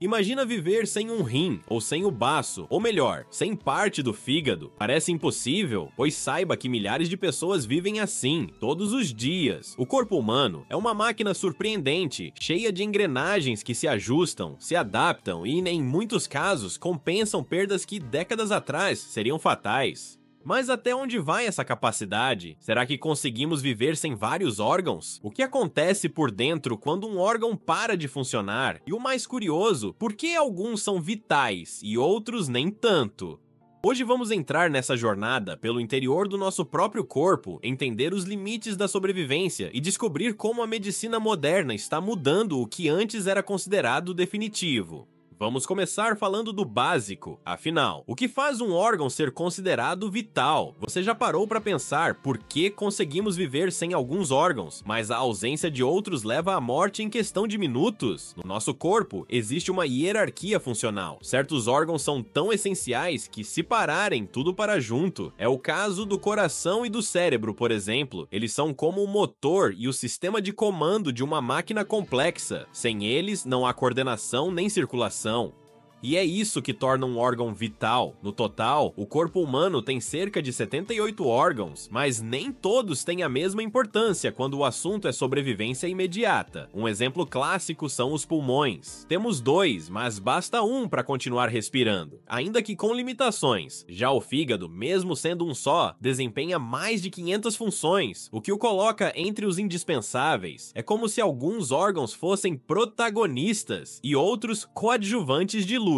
Imagina viver sem um rim, ou sem o baço, ou melhor, sem parte do fígado. Parece impossível? Pois saiba que milhares de pessoas vivem assim, todos os dias. O corpo humano é uma máquina surpreendente, cheia de engrenagens que se ajustam, se adaptam e, em muitos casos, compensam perdas que décadas atrás seriam fatais. Mas até onde vai essa capacidade? Será que conseguimos viver sem vários órgãos? O que acontece por dentro quando um órgão para de funcionar? E o mais curioso, por que alguns são vitais e outros nem tanto? Hoje vamos entrar nessa jornada pelo interior do nosso próprio corpo, entender os limites da sobrevivência e descobrir como a medicina moderna está mudando o que antes era considerado definitivo. Vamos começar falando do básico. Afinal, o que faz um órgão ser considerado vital? Você já parou para pensar por que conseguimos viver sem alguns órgãos, mas a ausência de outros leva à morte em questão de minutos? No nosso corpo, existe uma hierarquia funcional. Certos órgãos são tão essenciais que, se pararem, tudo para junto. É o caso do coração e do cérebro, por exemplo. Eles são como o motor e o sistema de comando de uma máquina complexa. Sem eles, não há coordenação nem circulação. E é isso que torna um órgão vital. No total, o corpo humano tem cerca de 78 órgãos, mas nem todos têm a mesma importância quando o assunto é sobrevivência imediata. Um exemplo clássico são os pulmões. Temos 2, mas basta um para continuar respirando, ainda que com limitações. Já o fígado, mesmo sendo um só, desempenha mais de 500 funções, o que o coloca entre os indispensáveis. É como se alguns órgãos fossem protagonistas e outros coadjuvantes de luxo.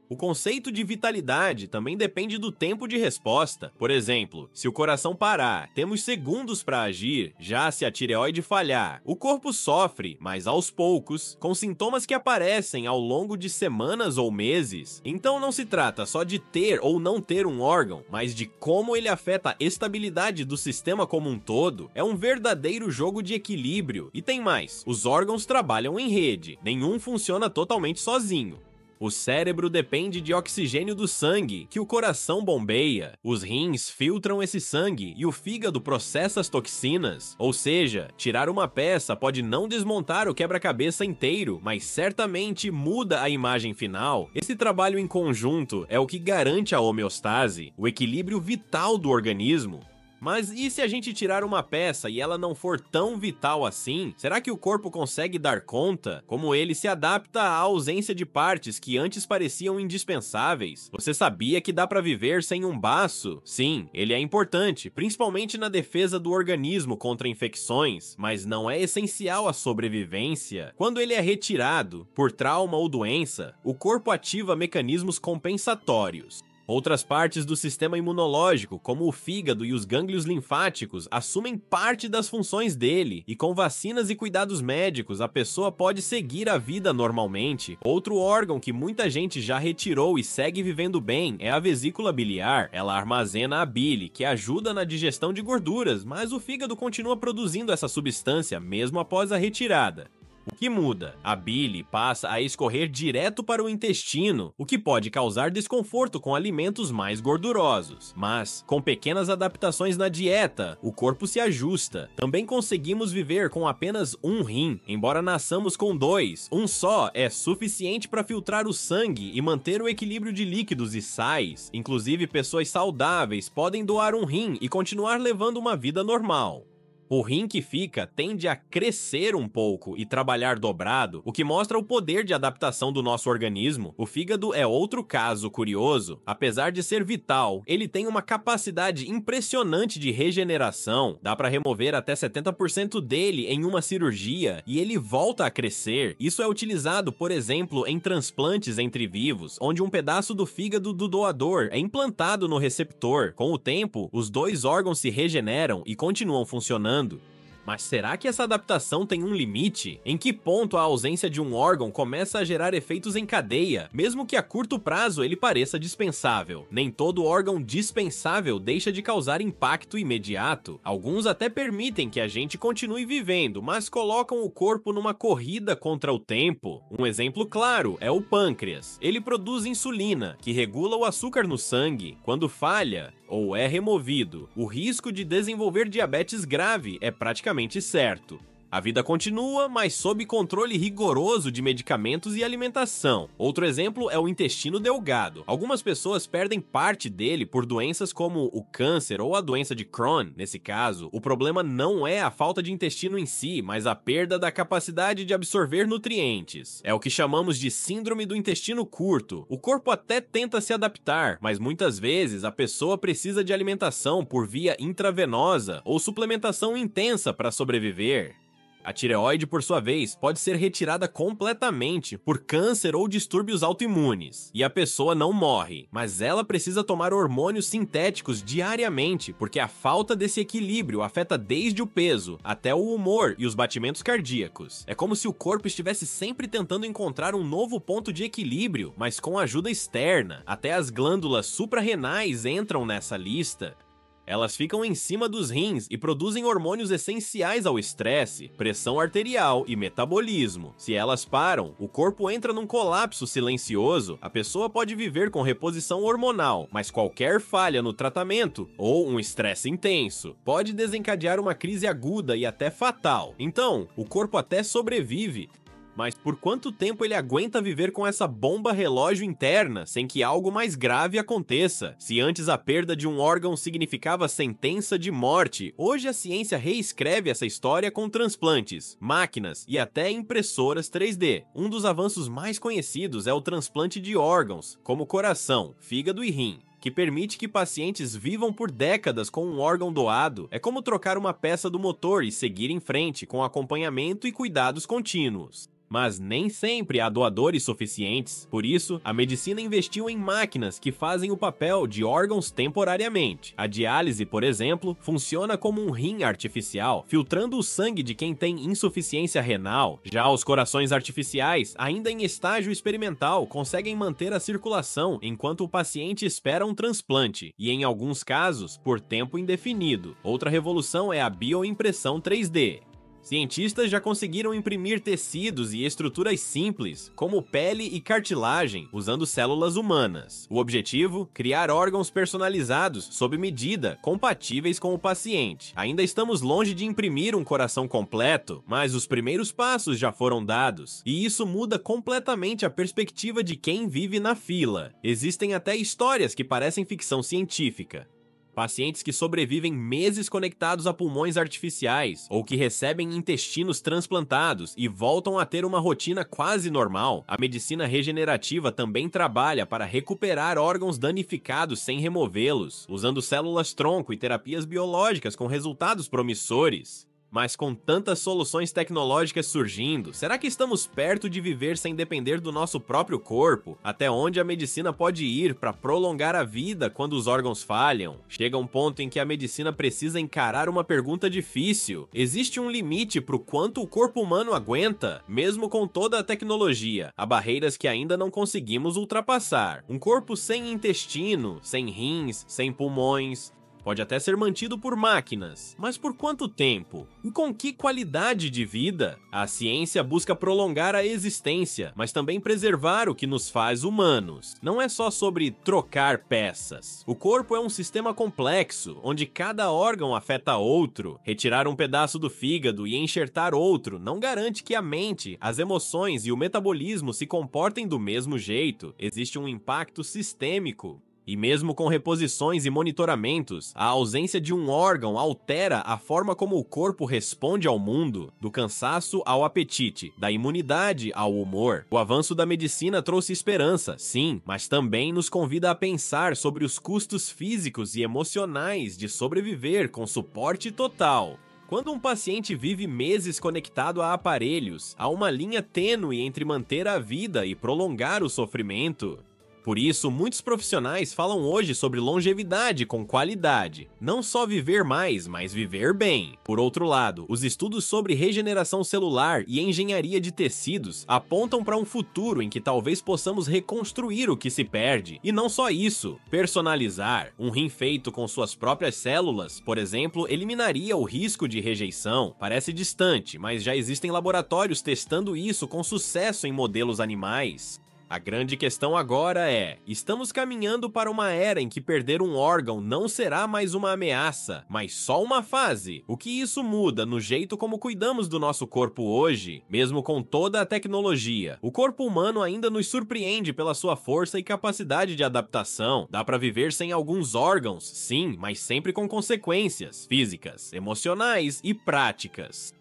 O conceito de vitalidade também depende do tempo de resposta. Por exemplo, se o coração parar, temos segundos para agir. Já se a tireoide falhar, o corpo sofre, mas aos poucos, com sintomas que aparecem ao longo de semanas ou meses. Então não se trata só de ter ou não ter um órgão, mas de como ele afeta a estabilidade do sistema como um todo. É um verdadeiro jogo de equilíbrio. E tem mais, os órgãos trabalham em rede, nenhum funciona totalmente sozinho. O cérebro depende de oxigênio do sangue, que o coração bombeia. Os rins filtram esse sangue e o fígado processa as toxinas. Ou seja, tirar uma peça pode não desmontar o quebra-cabeça inteiro, mas certamente muda a imagem final. Esse trabalho em conjunto é o que garante a homeostase, o equilíbrio vital do organismo. Mas e se a gente tirar uma peça e ela não for tão vital assim? Será que o corpo consegue dar conta? Como ele se adapta à ausência de partes que antes pareciam indispensáveis? Você sabia que dá para viver sem um baço? Sim, ele é importante, principalmente na defesa do organismo contra infecções, mas não é essencial à sobrevivência. Quando ele é retirado, por trauma ou doença, o corpo ativa mecanismos compensatórios. Outras partes do sistema imunológico, como o fígado e os gânglios linfáticos, assumem parte das funções dele, e com vacinas e cuidados médicos, a pessoa pode seguir a vida normalmente. Outro órgão que muita gente já retirou e segue vivendo bem é a vesícula biliar. Ela armazena a bile, que ajuda na digestão de gorduras, mas o fígado continua produzindo essa substância mesmo após a retirada. O que muda? A bile passa a escorrer direto para o intestino, o que pode causar desconforto com alimentos mais gordurosos. Mas, com pequenas adaptações na dieta, o corpo se ajusta. Também conseguimos viver com apenas um rim, embora nasçamos com 2. Um só é suficiente para filtrar o sangue e manter o equilíbrio de líquidos e sais. Inclusive, pessoas saudáveis podem doar um rim e continuar levando uma vida normal. O rim que fica tende a crescer um pouco e trabalhar dobrado, o que mostra o poder de adaptação do nosso organismo. O fígado é outro caso curioso. Apesar de ser vital, ele tem uma capacidade impressionante de regeneração. Dá para remover até 70% dele em uma cirurgia e ele volta a crescer. Isso é utilizado, por exemplo, em transplantes entre vivos, onde um pedaço do fígado do doador é implantado no receptor. Com o tempo, os 2 órgãos se regeneram e continuam funcionando. Mas será que essa adaptação tem um limite? Em que ponto a ausência de um órgão começa a gerar efeitos em cadeia, mesmo que a curto prazo ele pareça dispensável? Nem todo órgão dispensável deixa de causar impacto imediato. Alguns até permitem que a gente continue vivendo, mas colocam o corpo numa corrida contra o tempo. Um exemplo claro é o pâncreas. Ele produz insulina, que regula o açúcar no sangue. Quando falha, ou é removido, o risco de desenvolver diabetes grave é praticamente certo. A vida continua, mas sob controle rigoroso de medicamentos e alimentação. Outro exemplo é o intestino delgado. Algumas pessoas perdem parte dele por doenças como o câncer ou a doença de Crohn. Nesse caso, o problema não é a falta de intestino em si, mas a perda da capacidade de absorver nutrientes. É o que chamamos de síndrome do intestino curto. O corpo até tenta se adaptar, mas muitas vezes a pessoa precisa de alimentação por via intravenosa ou suplementação intensa para sobreviver. A tireoide, por sua vez, pode ser retirada completamente por câncer ou distúrbios autoimunes, e a pessoa não morre, mas ela precisa tomar hormônios sintéticos diariamente, porque a falta desse equilíbrio afeta desde o peso até o humor e os batimentos cardíacos. É como se o corpo estivesse sempre tentando encontrar um novo ponto de equilíbrio, mas com ajuda externa. Até as glândulas suprarrenais entram nessa lista. Elas ficam em cima dos rins e produzem hormônios essenciais ao estresse, pressão arterial e metabolismo. Se elas param, o corpo entra num colapso silencioso. A pessoa pode viver com reposição hormonal, mas qualquer falha no tratamento ou um estresse intenso pode desencadear uma crise aguda e até fatal. Então, o corpo até sobrevive, mas por quanto tempo ele aguenta viver com essa bomba relógio interna sem que algo mais grave aconteça? Se antes a perda de um órgão significava sentença de morte, hoje a ciência reescreve essa história com transplantes, máquinas e até impressoras 3D. Um dos avanços mais conhecidos é o transplante de órgãos, como coração, fígado e rim, que permite que pacientes vivam por décadas com um órgão doado. É como trocar uma peça do motor e seguir em frente com acompanhamento e cuidados contínuos. Mas nem sempre há doadores suficientes. Por isso, a medicina investiu em máquinas que fazem o papel de órgãos temporariamente. A diálise, por exemplo, funciona como um rim artificial, filtrando o sangue de quem tem insuficiência renal. Já os corações artificiais, ainda em estágio experimental, conseguem manter a circulação enquanto o paciente espera um transplante, e em alguns casos, por tempo indefinido. Outra revolução é a bioimpressão 3D. Cientistas já conseguiram imprimir tecidos e estruturas simples, como pele e cartilagem, usando células humanas. O objetivo? Criar órgãos personalizados, sob medida, compatíveis com o paciente. Ainda estamos longe de imprimir um coração completo, mas os primeiros passos já foram dados, e isso muda completamente a perspectiva de quem vive na fila. Existem até histórias que parecem ficção científica. Pacientes que sobrevivem meses conectados a pulmões artificiais ou que recebem intestinos transplantados e voltam a ter uma rotina quase normal. A medicina regenerativa também trabalha para recuperar órgãos danificados sem removê-los, usando células-tronco e terapias biológicas com resultados promissores. Mas com tantas soluções tecnológicas surgindo, será que estamos perto de viver sem depender do nosso próprio corpo? Até onde a medicina pode ir para prolongar a vida quando os órgãos falham? Chega um ponto em que a medicina precisa encarar uma pergunta difícil. Existe um limite para o quanto o corpo humano aguenta? Mesmo com toda a tecnologia, há barreiras que ainda não conseguimos ultrapassar. Um corpo sem intestino, sem rins, sem pulmões, pode até ser mantido por máquinas, mas por quanto tempo? E com que qualidade de vida? A ciência busca prolongar a existência, mas também preservar o que nos faz humanos. Não é só sobre trocar peças. O corpo é um sistema complexo, onde cada órgão afeta outro. Retirar um pedaço do fígado e enxertar outro não garante que a mente, as emoções e o metabolismo se comportem do mesmo jeito. Existe um impacto sistêmico. E mesmo com reposições e monitoramentos, a ausência de um órgão altera a forma como o corpo responde ao mundo, do cansaço ao apetite, da imunidade ao humor. O avanço da medicina trouxe esperança, sim, mas também nos convida a pensar sobre os custos físicos e emocionais de sobreviver com suporte total. Quando um paciente vive meses conectado a aparelhos, há uma linha tênue entre manter a vida e prolongar o sofrimento. Por isso, muitos profissionais falam hoje sobre longevidade com qualidade. Não só viver mais, mas viver bem. Por outro lado, os estudos sobre regeneração celular e engenharia de tecidos apontam para um futuro em que talvez possamos reconstruir o que se perde. E não só isso, personalizar. Um rim feito com suas próprias células, por exemplo, eliminaria o risco de rejeição. Parece distante, mas já existem laboratórios testando isso com sucesso em modelos animais. A grande questão agora é: estamos caminhando para uma era em que perder um órgão não será mais uma ameaça, mas só uma fase. O que isso muda no jeito como cuidamos do nosso corpo hoje, mesmo com toda a tecnologia? O corpo humano ainda nos surpreende pela sua força e capacidade de adaptação. Dá para viver sem alguns órgãos, sim, mas sempre com consequências físicas, emocionais e práticas.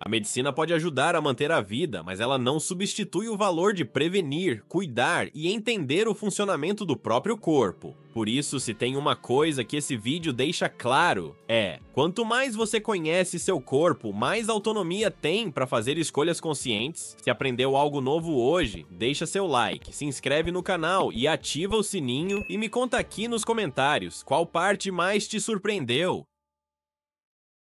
A medicina pode ajudar a manter a vida, mas ela não substitui o valor de prevenir, cuidar e entender o funcionamento do próprio corpo. Por isso, se tem uma coisa que esse vídeo deixa claro, quanto mais você conhece seu corpo, mais autonomia tem para fazer escolhas conscientes. Se aprendeu algo novo hoje, deixa seu like, se inscreve no canal e ativa o sininho e me conta aqui nos comentários qual parte mais te surpreendeu.